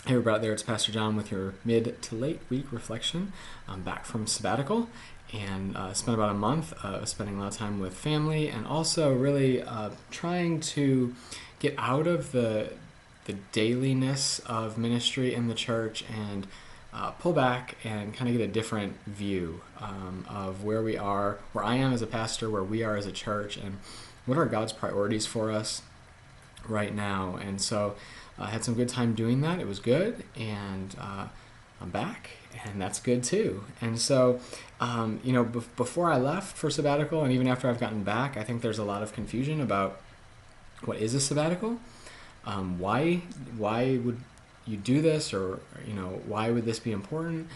Hey everybody out there, it's Pastor John with your mid to late week reflection. I'm back from sabbatical and spent about a month spending a lot of time with family and also really trying to get out of the dailiness of ministry in the church and pull back and kind of get a different view of where we are, where I am as a pastor, where we are as a church, and what are God's priorities for us right now. And so I had some good time doing that. It was good, and I'm back, and that's good too. And so, before I left for sabbatical, and even after I've gotten back, I think there's a lot of confusion about what is a sabbatical. Why would you do this, or why would this be important?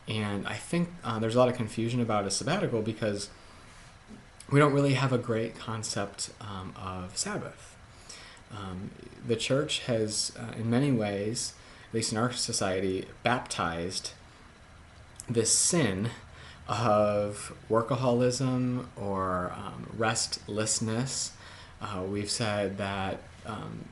And I think there's a lot of confusion about a sabbatical because we don't really have a great concept of Sabbath. The church has, in many ways, at least in our society, baptized this sin of workaholism or restlessness. We've said that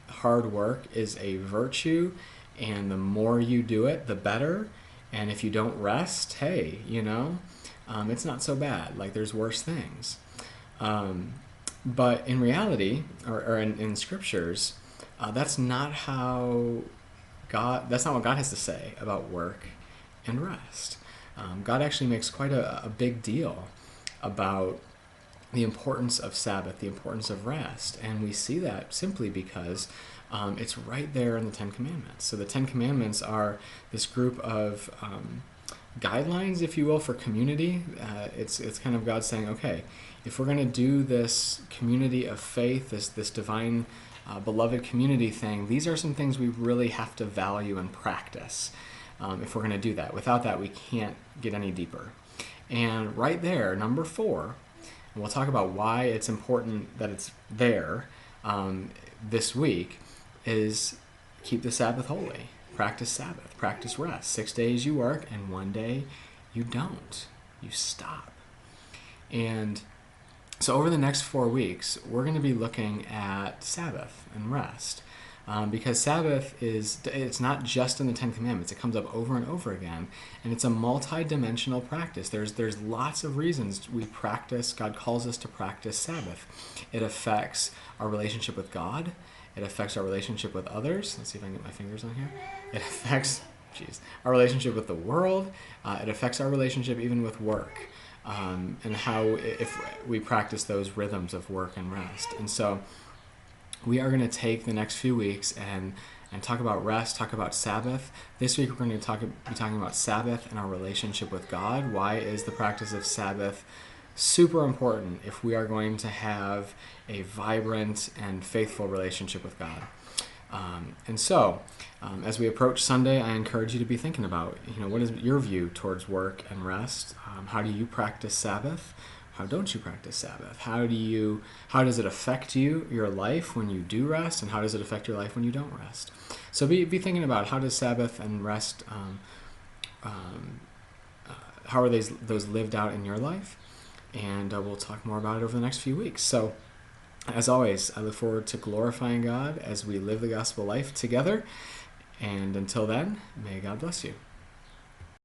hard work is a virtue, and the more you do it, the better. And if you don't rest, hey, it's not so bad. Like, there's worse things. But in reality, or in scriptures, that's not what God has to say about work and rest. God actually makes quite a big deal about the importance of Sabbath, the importance of rest. And we see that simply because it's right there in the Ten Commandments. So the Ten Commandments are this group of guidelines, if you will, for community. It's kind of God saying, okay, if we're going to do this community of faith, this divine beloved community thing, these are some things we really have to value and practice if we're going to do that. Without that, we can't get any deeper. And right there, number 4, and we'll talk about why it's important that it's there this week, is keep the Sabbath holy. Practice Sabbath, practice rest. 6 days you work and 1 day you don't. You stop. And so over the next 4 weeks, we're going to be looking at Sabbath and rest. Because Sabbath it's not just in the Ten Commandments. It comes up over and over again. And it's a multi-dimensional practice. There's lots of reasons we practice. God calls us to practice Sabbath. It affects our relationship with God. It affects our relationship with others. Let's see if I can get my fingers on here. It affects, our relationship with the world. It affects our relationship even with work, and how if we practice those rhythms of work and rest. And so we are going to take the next few weeks and talk about rest, talk about Sabbath. This week we're going to be talking about Sabbath and our relationship with God. Why is the practice of Sabbath super important if we are going to have a vibrant and faithful relationship with God? And so, as we approach Sunday, I encourage you to be thinking about, what is your view towards work and rest? How do you practice Sabbath? How don't you practice Sabbath? How does it affect your life when you do rest, and how does it affect your life when you don't rest? So be thinking about, how does Sabbath and rest, how are those lived out in your life? And we'll talk more about it over the next few weeks. So, as always, I look forward to glorifying God as we live the gospel life together. And until then, may God bless you.